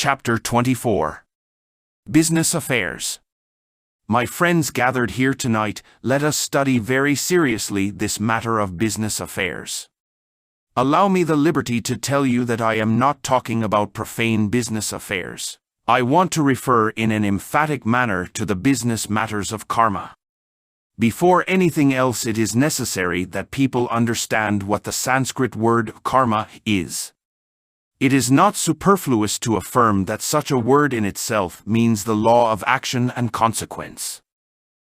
Chapter 24. Business Affairs. My friends gathered here tonight, let us study very seriously this matter of business affairs. Allow me the liberty to tell you that I am not talking about profane business affairs. I want to refer in an emphatic manner to the business matters of karma. Before anything else, it is necessary that people understand what the Sanskrit word karma is. It is not superfluous to affirm that such a word in itself means the law of action and consequence.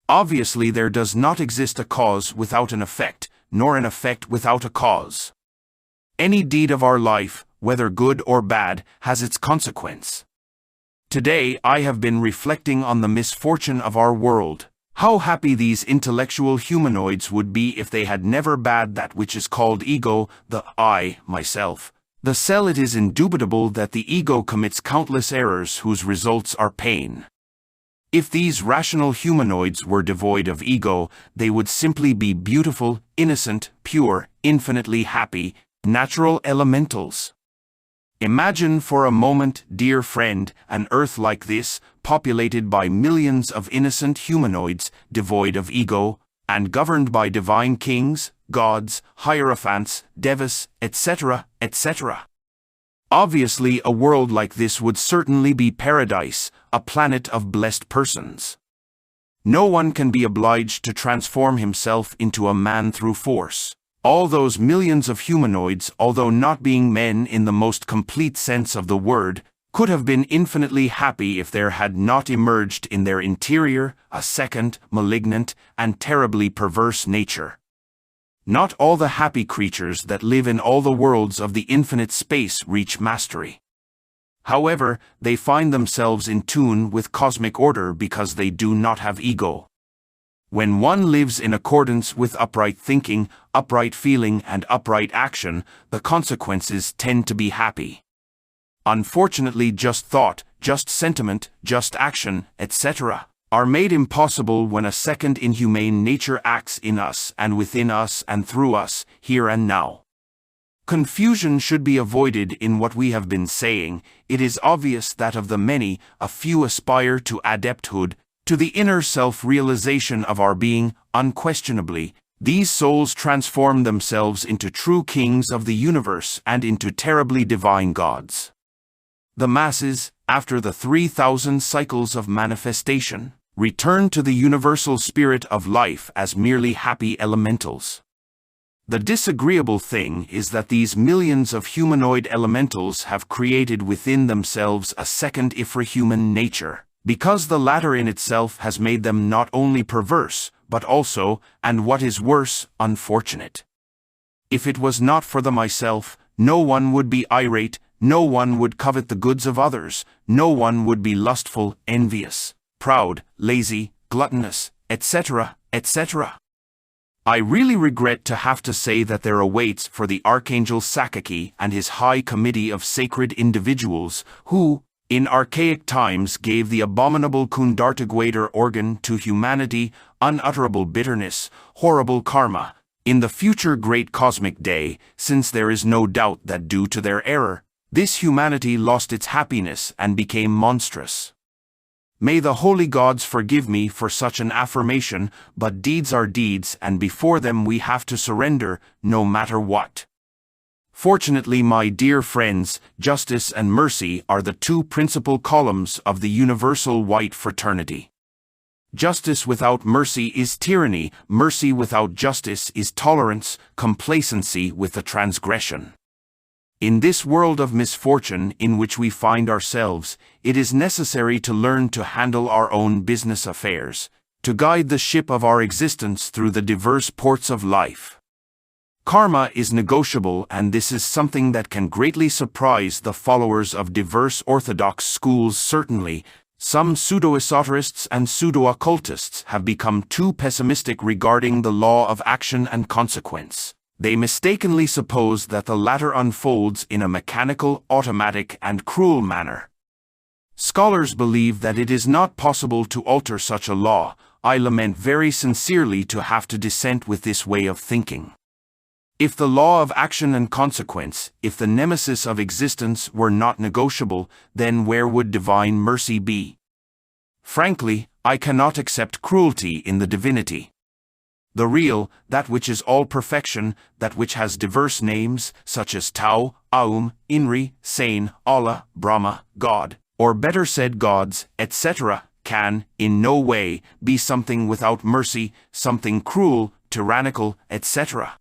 Obviously, there does not exist a cause without an effect, nor an effect without a cause. Any deed of our life, whether good or bad, has its consequence. Today, I have been reflecting on the misfortune of our world. How happy these intellectual humanoids would be if they had never bad that which is called ego, the I, myself. The cell. It is indubitable that the ego commits countless errors whose results are pain. If these rational humanoids were devoid of ego, they would simply be beautiful, innocent, pure, infinitely happy, natural elementals. Imagine for a moment, dear friend, an earth like this, populated by millions of innocent humanoids, devoid of ego, and governed by divine kings, gods, hierophants, devas, etc., etc. Obviously, a world like this would certainly be paradise, a planet of blessed persons. No one can be obliged to transform himself into a man through force. All those millions of humanoids, although not being men in the most complete sense of the word, could have been infinitely happy if there had not emerged in their interior a second, malignant, and terribly perverse nature. Not all the happy creatures that live in all the worlds of the infinite space reach mastery. However, they find themselves in tune with cosmic order because they do not have ego. When one lives in accordance with upright thinking, upright feeling, and upright action, the consequences tend to be happy. Unfortunately, just thought, just sentiment, just action, etc., are made impossible when a second inhumane nature acts in us and within us and through us, here and now. Confusion should be avoided in what we have been saying. It is obvious that of the many, a few aspire to adepthood, to the inner self-realization of our being. Unquestionably, these souls transform themselves into true kings of the universe and into terribly divine gods. The masses, after the 3,000 cycles of manifestation, return to the universal spirit of life as merely happy elementals. The disagreeable thing is that these millions of humanoid elementals have created within themselves a second infrahuman nature, because the latter in itself has made them not only perverse, but also, and what is worse, unfortunate. If it was not for the myself, no one would be irate, no one would covet the goods of others, no one would be lustful, envious, proud, lazy, gluttonous, etc., etc. I really regret to have to say that there awaits for the Archangel Sakaki and his high committee of sacred individuals who, in archaic times, gave the abominable Kundartagwader organ to humanity, unutterable bitterness, horrible karma, in the future great cosmic day, since there is no doubt that due to their error, this humanity lost its happiness and became monstrous. May the holy gods forgive me for such an affirmation, but deeds are deeds, and before them we have to surrender, no matter what. Fortunately, my dear friends, justice and mercy are the two principal columns of the universal white fraternity. Justice without mercy is tyranny, mercy without justice is tolerance, complacency with the transgression. In this world of misfortune in which we find ourselves, it is necessary to learn to handle our own business affairs, to guide the ship of our existence through the diverse ports of life. Karma is negotiable, and this is something that can greatly surprise the followers of diverse orthodox schools. Certainly, some pseudo-esoterists and pseudo-occultists have become too pessimistic regarding the law of action and consequence. They mistakenly suppose that the latter unfolds in a mechanical, automatic, and cruel manner. Scholars believe that it is not possible to alter such a law. I lament very sincerely to have to dissent with this way of thinking. If the law of action and consequence, if the nemesis of existence were not negotiable, then where would divine mercy be? Frankly, I cannot accept cruelty in the divinity. The real, that which is all perfection, that which has diverse names, such as Tao, Aum, Inri, Sane, Allah, Brahma, God, or better said gods, etc., can, in no way, be something without mercy, something cruel, tyrannical, etc.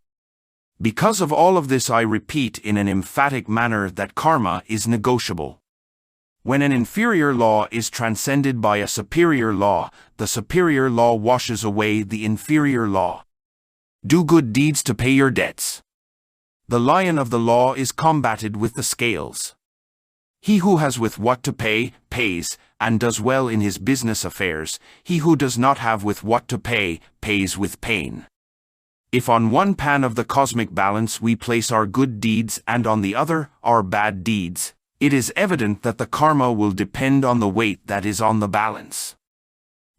Because of all of this, I repeat in an emphatic manner that karma is negotiable. When an inferior law is transcended by a superior law, the superior law washes away the inferior law. Do good deeds to pay your debts. The lion of the law is combated with the scales. He who has with what to pay, pays, and does well in his business affairs. He who does not have with what to pay, pays with pain. If on one pan of the cosmic balance we place our good deeds and on the other, our bad deeds, it is evident that the karma will depend on the weight that is on the balance.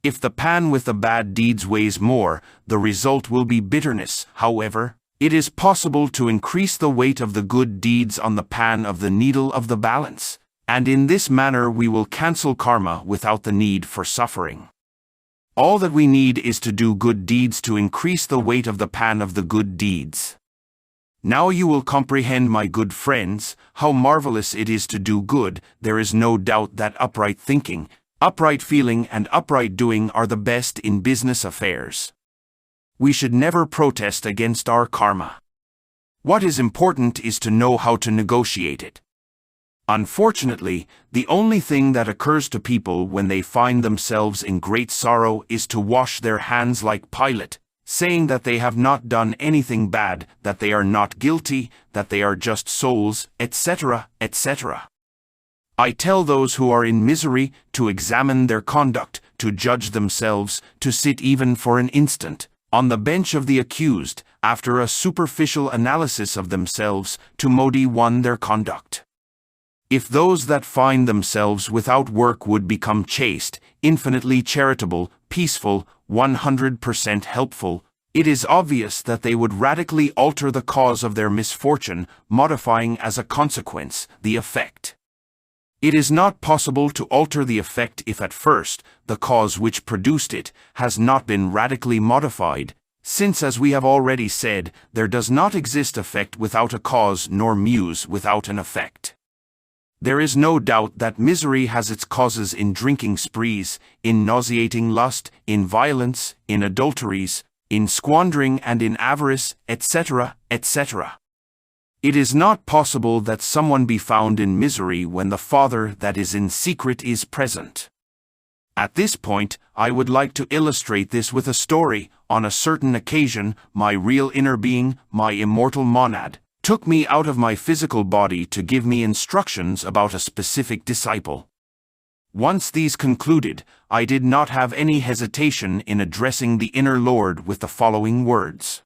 If the pan with the bad deeds weighs more, the result will be bitterness. However, it is possible to increase the weight of the good deeds on the pan of the needle of the balance, and in this manner we will cancel karma without the need for suffering. All that we need is to do good deeds to increase the weight of the pan of the good deeds. Now you will comprehend, my good friends, how marvelous it is to do good. There is no doubt that upright thinking, upright feeling, and upright doing are the best in business affairs. We should never protest against our karma. What is important is to know how to negotiate it. Unfortunately, the only thing that occurs to people when they find themselves in great sorrow is to wash their hands like Pilate, saying that they have not done anything bad, that they are not guilty, that they are just souls, etc., etc. I tell those who are in misery to examine their conduct, to judge themselves, to sit even for an instant on the bench of the accused, after a superficial analysis of themselves, to modi their conduct. If those that find themselves without work would become chaste, infinitely charitable, peaceful, 100% helpful, it is obvious that they would radically alter the cause of their misfortune, modifying as a consequence the effect. It is not possible to alter the effect if at first the cause which produced it has not been radically modified, since, as we have already said, there does not exist effect without a cause nor muse without an effect. There is no doubt that misery has its causes in drinking sprees, in nauseating lust, in violence, in adulteries, in squandering and in avarice, etc., etc. It is not possible that someone be found in misery when the Father that is in secret is present. At this point, I would like to illustrate this with a story. On a certain occasion, my real inner being, my immortal monad, took me out of my physical body to give me instructions about a specific disciple. Once these concluded, I did not have any hesitation in addressing the inner Lord with the following words.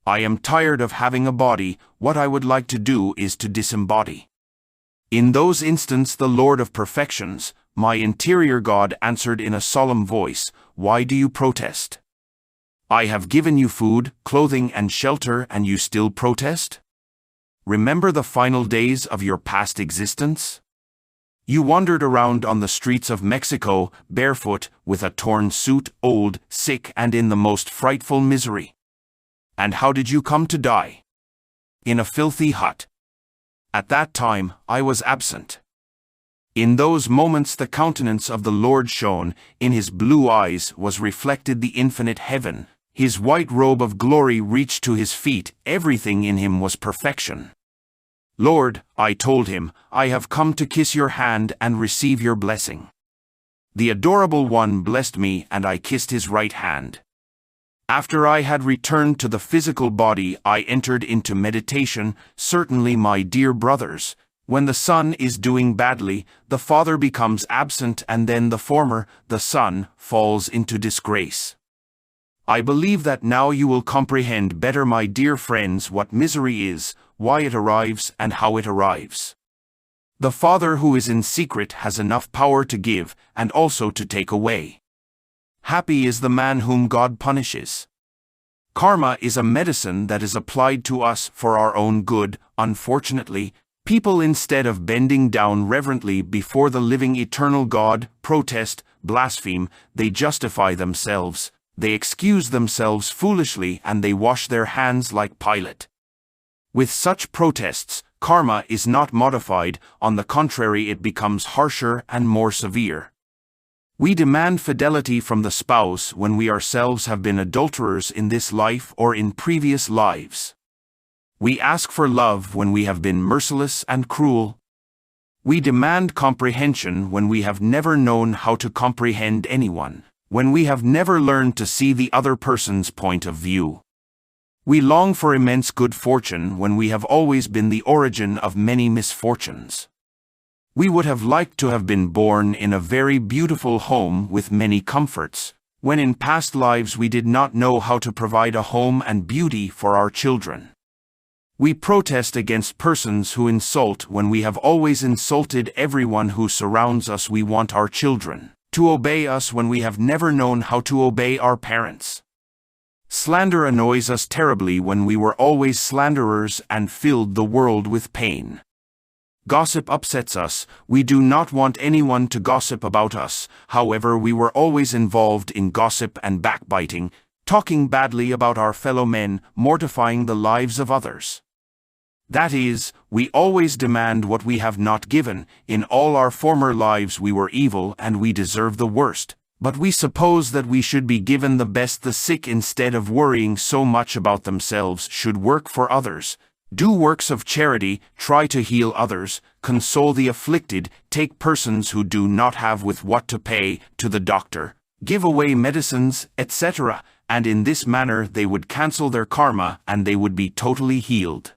I am tired of having a body. What I would like to do is to disembody. In those instants the Lord of Perfections, my interior God, answered in a solemn voice, Why do you protest? I have given you food, clothing, and shelter, and you still protest? Remember the final days of your past existence? You wandered around on the streets of Mexico, barefoot, with a torn suit, old, sick, and in the most frightful misery. And how did you come to die? In a filthy hut. At that time, I was absent. In those moments the countenance of the Lord shone, in his blue eyes was reflected the infinite heaven, his white robe of glory reached to his feet, everything in him was perfection. Lord, I told him, I have come to kiss your hand and receive your blessing. The adorable one blessed me and I kissed his right hand. After I had returned to the physical body, I entered into meditation. Certainly, my dear brothers, when the son is doing badly, the father becomes absent, and then the former, the son, falls into disgrace. I believe that now you will comprehend better, my dear friends, what misery is, why it arrives, and how it arrives. The Father who is in secret has enough power to give, and also to take away. Happy is the man whom God punishes. Karma is a medicine that is applied to us for our own good. Unfortunately, people, instead of bending down reverently before the living eternal God, protest, blaspheme, they justify themselves, they excuse themselves foolishly, and they wash their hands like Pilate. With such protests, karma is not modified, on the contrary it becomes harsher and more severe. We demand fidelity from the spouse when we ourselves have been adulterers in this life or in previous lives. We ask for love when we have been merciless and cruel. We demand comprehension when we have never known how to comprehend anyone, when we have never learned to see the other person's point of view. We long for immense good fortune when we have always been the origin of many misfortunes. We would have liked to have been born in a very beautiful home with many comforts, when in past lives we did not know how to provide a home and beauty for our children. We protest against persons who insult when we have always insulted everyone who surrounds us. We want our children to obey us when we have never known how to obey our parents. Slander annoys us terribly when we were always slanderers and filled the world with pain. Gossip upsets us. We do not want anyone to gossip about us. However, we were always involved in gossip and backbiting, talking badly about our fellow men, mortifying the lives of others. That is, we always demand what we have not given. In all our former lives we were evil and we deserve the worst, but we suppose that we should be given the best. The sick, instead of worrying so much about themselves, should work for others. Do works of charity, try to heal others, console the afflicted, take persons who do not have with what to pay to the doctor, give away medicines, etc., and in this manner they would cancel their karma and they would be totally healed.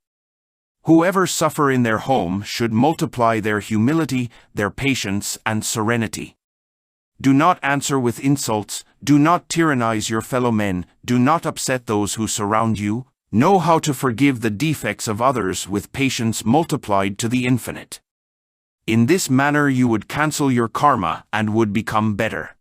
Whoever suffer in their home should multiply their humility, their patience, and serenity. Do not answer with insults, do not tyrannize your fellow men, do not upset those who surround you. Know how to forgive the defects of others with patience multiplied to the infinite. In this manner you would cancel your karma and would become better.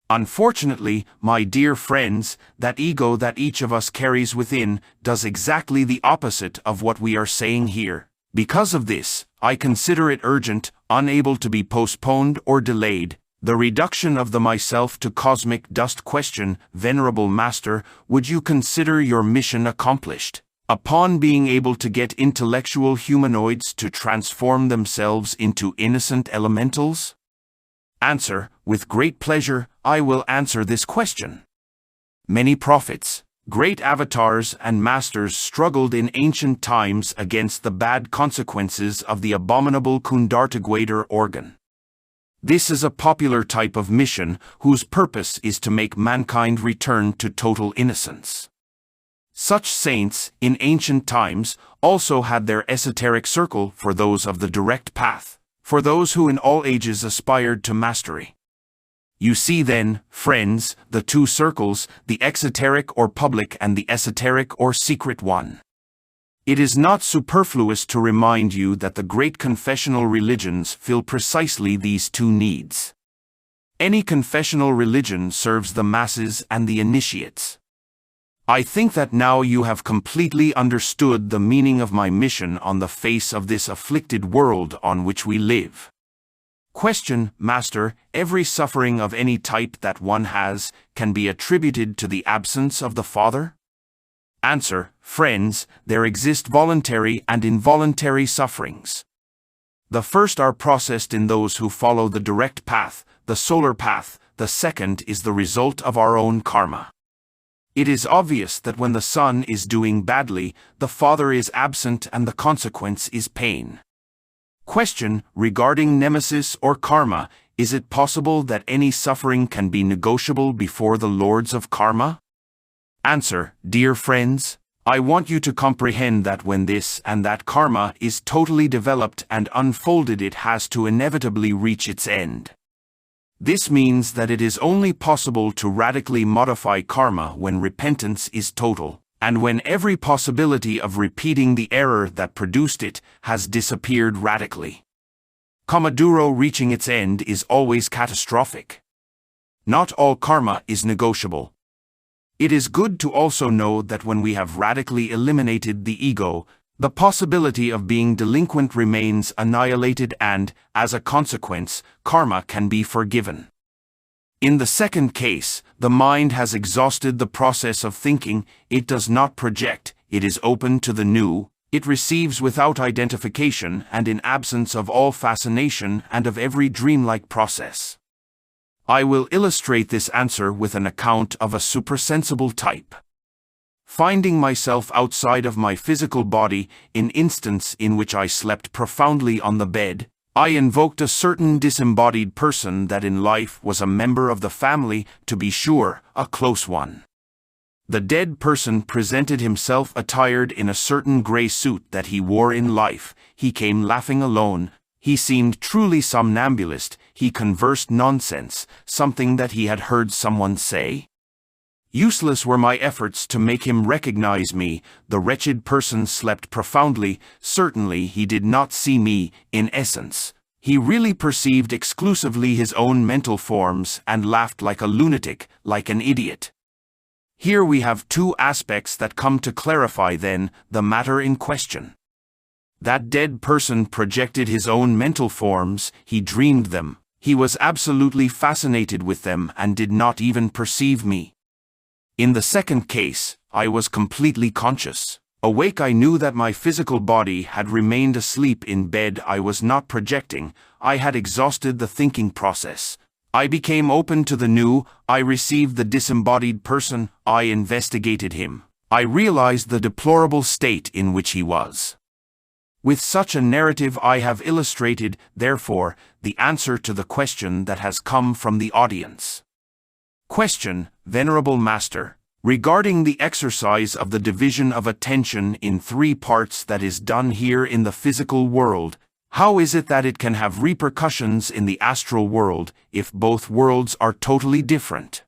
Unfortunately, my dear friends, that ego that each of us carries within does exactly the opposite of what we are saying here. Because of this, I consider it urgent, unable to be postponed or delayed, the reduction of the myself to cosmic dust. Question: Venerable Master, would you consider your mission accomplished upon being able to get intellectual humanoids to transform themselves into innocent elementals? Answer: with great pleasure, I will answer this question. Many prophets, great avatars and masters struggled in ancient times against the bad consequences of the abominable Kundartagwader organ. This is a popular type of mission whose purpose is to make mankind return to total innocence. Such saints, in ancient times, also had their esoteric circle for those of the direct path, for those who in all ages aspired to mastery. You see then, friends, the two circles, the exoteric or public and the esoteric or secret one. It is not superfluous to remind you that the great confessional religions fill precisely these two needs. Any confessional religion serves the masses and the initiates. I think that now you have completely understood the meaning of my mission on the face of this afflicted world on which we live. Question: Master, every suffering of any type that one has can be attributed to the absence of the Father? Answer: Friends, there exist voluntary and involuntary sufferings. The first are processed in those who follow the direct path, the solar path. The second is the result of our own karma. It is obvious that when the son is doing badly, the father is absent and the consequence is pain. Question: regarding nemesis or karma, is it possible that any suffering can be negotiable before the lords of karma? Answer: Dear friends, I want you to comprehend that when this and that karma is totally developed and unfolded, it has to inevitably reach its end. This means that it is only possible to radically modify karma when repentance is total, and when every possibility of repeating the error that produced it has disappeared radically. Kamaduro reaching its end is always catastrophic. Not all karma is negotiable. It is good to also know that when we have radically eliminated the ego, the possibility of being delinquent remains annihilated and, as a consequence, karma can be forgiven. In the second case, the mind has exhausted the process of thinking, it does not project, it is open to the new, it receives without identification and in absence of all fascination and of every dreamlike process. I will illustrate this answer with an account of a supersensible type. Finding myself outside of my physical body, in instance in which I slept profoundly on the bed, I invoked a certain disembodied person that in life was a member of the family, to be sure, a close one. The dead person presented himself attired in a certain grey suit that he wore in life. He came laughing alone. He seemed truly somnambulist. He conversed nonsense, something that he had heard someone say. Useless were my efforts to make him recognize me. The wretched person slept profoundly. Certainly he did not see me, in essence. He really perceived exclusively his own mental forms and laughed like a lunatic, like an idiot. Here we have two aspects that come to clarify then the matter in question. That dead person projected his own mental forms, he dreamed them, he was absolutely fascinated with them and did not even perceive me. In the second case, I was completely conscious. Awake, I knew that my physical body had remained asleep in bed. I was not projecting, I had exhausted the thinking process. I became open to the new, I received the disembodied person, I investigated him. I realized the deplorable state in which he was. With such a narrative I have illustrated, therefore, the answer to the question that has come from the audience. Question, Venerable Master, regarding the exercise of the division of attention in three parts that is done here in the physical world, how is it that it can have repercussions in the astral world if both worlds are totally different?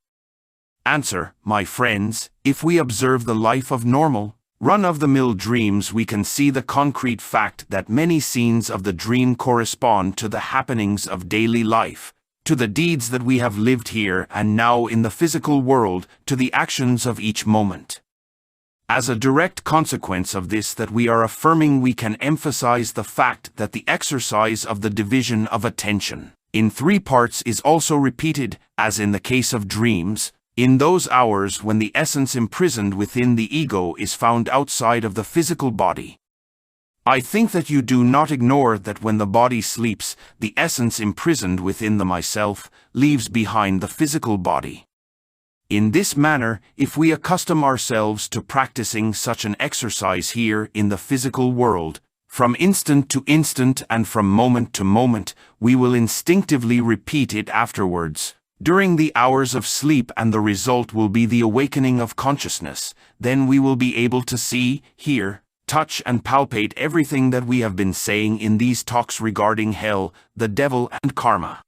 Answer, my friends, if we observe the life of normal, run-of-the-mill dreams, we can see the concrete fact that many scenes of the dream correspond to the happenings of daily life, to the deeds that we have lived here and now in the physical world, to the actions of each moment. As a direct consequence of this that we are affirming, we can emphasize the fact that the exercise of the division of attention in three parts is also repeated, as in the case of dreams, in those hours when the essence imprisoned within the ego is found outside of the physical body. I think that you do not ignore that when the body sleeps, the essence imprisoned within the myself leaves behind the physical body. In this manner, if we accustom ourselves to practicing such an exercise here in the physical world, from instant to instant and from moment to moment, we will instinctively repeat it afterwards, during the hours of sleep, and the result will be the awakening of consciousness. Then we will be able to see, hear, touch and palpate everything that we have been saying in these talks regarding hell, the devil and karma.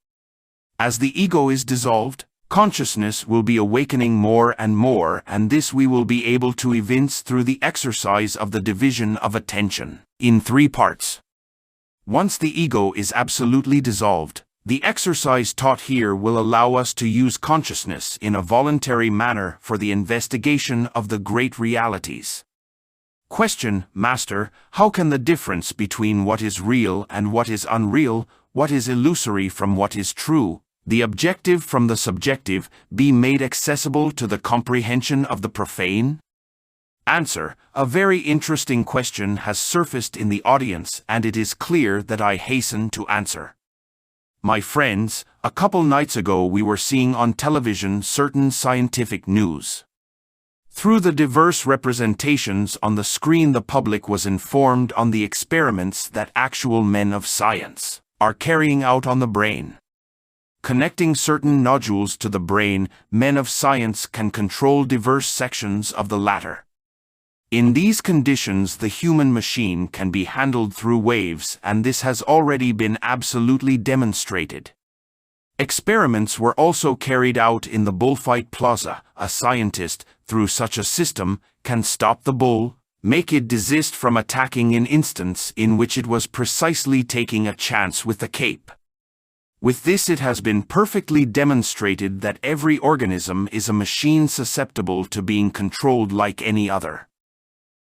As the ego is dissolved, consciousness will be awakening more, and this we will be able to evince through the exercise of the division of attention in three parts. Once the ego is absolutely dissolved, the exercise taught here will allow us to use consciousness in a voluntary manner for the investigation of the great realities. Question, Master, how can the difference between what is real and what is unreal, what is illusory from what is true, the objective from the subjective, be made accessible to the comprehension of the profane? Answer, a very interesting question has surfaced in the audience, and it is clear that I hasten to answer. My friends, a couple nights ago we were seeing on television certain scientific news. Through the diverse representations on the screen, the public was informed on the experiments that actual men of science are carrying out on the brain. Connecting certain nodules to the brain, men of science can control diverse sections of the latter. In these conditions, the human machine can be handled through waves, and this has already been absolutely demonstrated. Experiments were also carried out in the bullfight plaza. A scientist, through such a system, can stop the bull, make it desist from attacking in instance in which it was precisely taking a chance with the cape. With this, it has been perfectly demonstrated that every organism is a machine susceptible to being controlled like any other.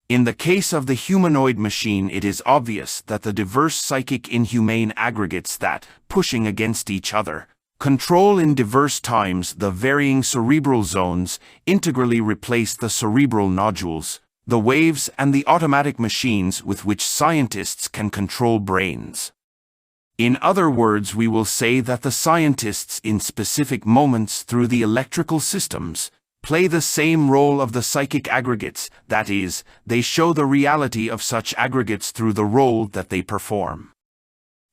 In the case of the humanoid machine, it is obvious that the diverse psychic inhumane aggregates that, pushing against each other, control in diverse times the varying cerebral zones, integrally replace the cerebral nodules, the waves, and the automatic machines with which scientists can control brains. In other words, we will say that the scientists in specific moments through the electrical systems play the same role of the psychic aggregates, that is, they show the reality of such aggregates through the role that they perform.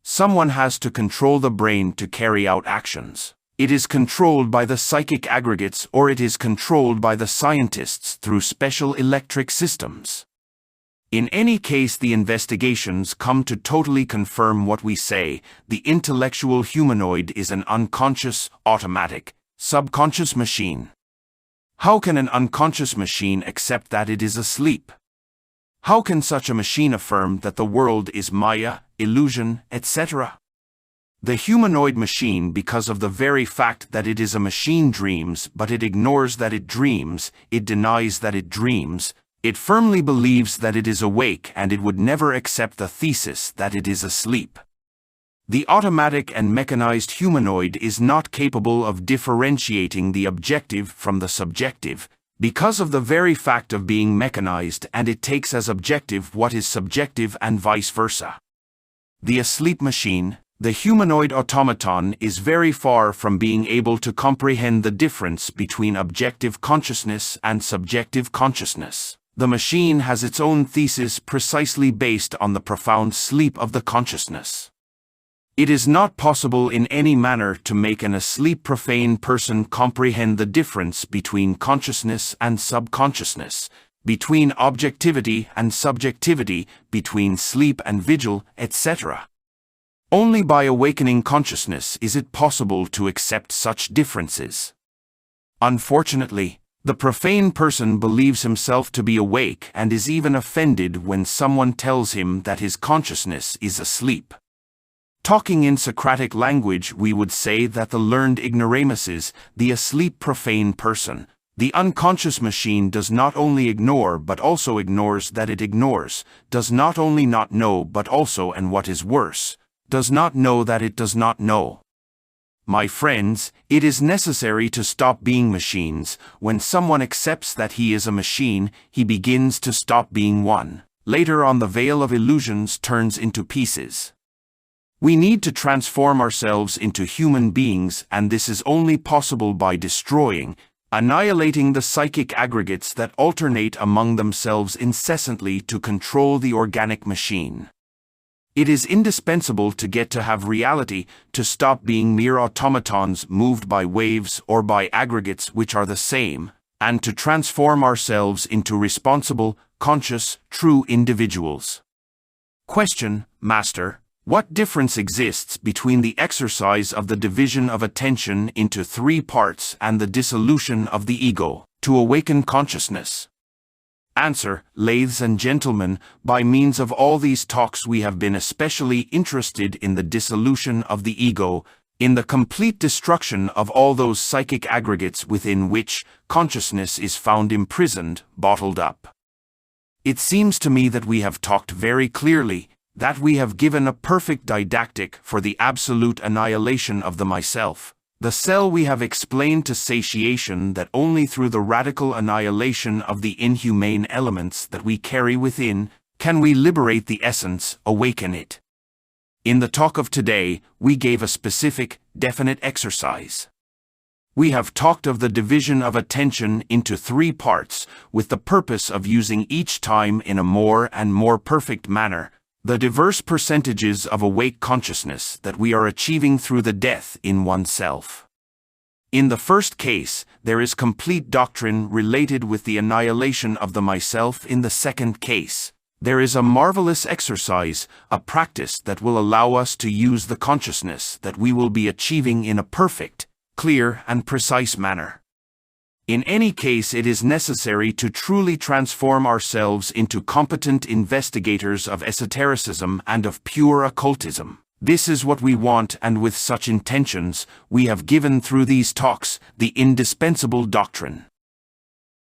Someone has to control the brain to carry out actions. It is controlled by the psychic aggregates, or it is controlled by the scientists through special electric systems. In any case, the investigations come to totally confirm what we say: the intellectual humanoid is an unconscious, automatic, subconscious machine. How can an unconscious machine accept that it is asleep? How can such a machine affirm that the world is Maya, illusion, etc.? The humanoid machine, because of the very fact that it is a machine, dreams, but it ignores that it dreams, it denies that it dreams. It firmly believes that it is awake, and it would never accept the thesis that it is asleep. The automatic and mechanized humanoid is not capable of differentiating the objective from the subjective, because of the very fact of being mechanized, and it takes as objective what is subjective and vice versa. The asleep machine, the humanoid automaton, is very far from being able to comprehend the difference between objective consciousness and subjective consciousness. The machine has its own thesis precisely based on the profound sleep of the consciousness. It is not possible in any manner to make an asleep profane person comprehend the difference between consciousness and subconsciousness, between objectivity and subjectivity, between sleep and vigil, etc. Only by awakening consciousness is it possible to accept such differences. Unfortunately, the profane person believes himself to be awake and is even offended when someone tells him that his consciousness is asleep. Talking in Socratic language, we would say that the learned ignoramuses, the asleep profane person, the unconscious machine, does not only ignore but also ignores that it ignores, does not only not know but also, and what is worse, does not know that it does not know. My friends, it is necessary to stop being machines. When someone accepts that he is a machine, he begins to stop being one. Later on, the veil of illusions turns into pieces. We need to transform ourselves into human beings, and this is only possible by destroying, annihilating the psychic aggregates that alternate among themselves incessantly to control the organic machine. It is indispensable to get to have reality, to stop being mere automatons moved by waves or by aggregates which are the same, and to transform ourselves into responsible, conscious, true individuals. Question, Master: what difference exists between the exercise of the division of attention into 3 parts and the dissolution of the ego, to awaken consciousness? Answer: ladies and gentlemen, by means of all these talks we have been especially interested in the dissolution of the ego, in the complete destruction of all those psychic aggregates within which consciousness is found imprisoned, bottled up. It seems to me that we have talked very clearly, that we have given a perfect didactic for the absolute annihilation of the myself. The cell. We have explained to satiation that only through the radical annihilation of the inhumane elements that we carry within, can we liberate the essence, awaken it. In the talk of today, we gave a specific, definite exercise. We have talked of the division of attention into 3 parts, with the purpose of using each time in a more and more perfect manner, the diverse percentages of awake consciousness that we are achieving through the death in oneself. In the first case, there is complete doctrine related with the annihilation of the myself. In the second case, there is a marvelous exercise, a practice that will allow us to use the consciousness that we will be achieving in a perfect, clear, and precise manner. In any case, it is necessary to truly transform ourselves into competent investigators of esotericism and of pure occultism. This is what we want, and with such intentions, we have given through these talks the indispensable doctrine.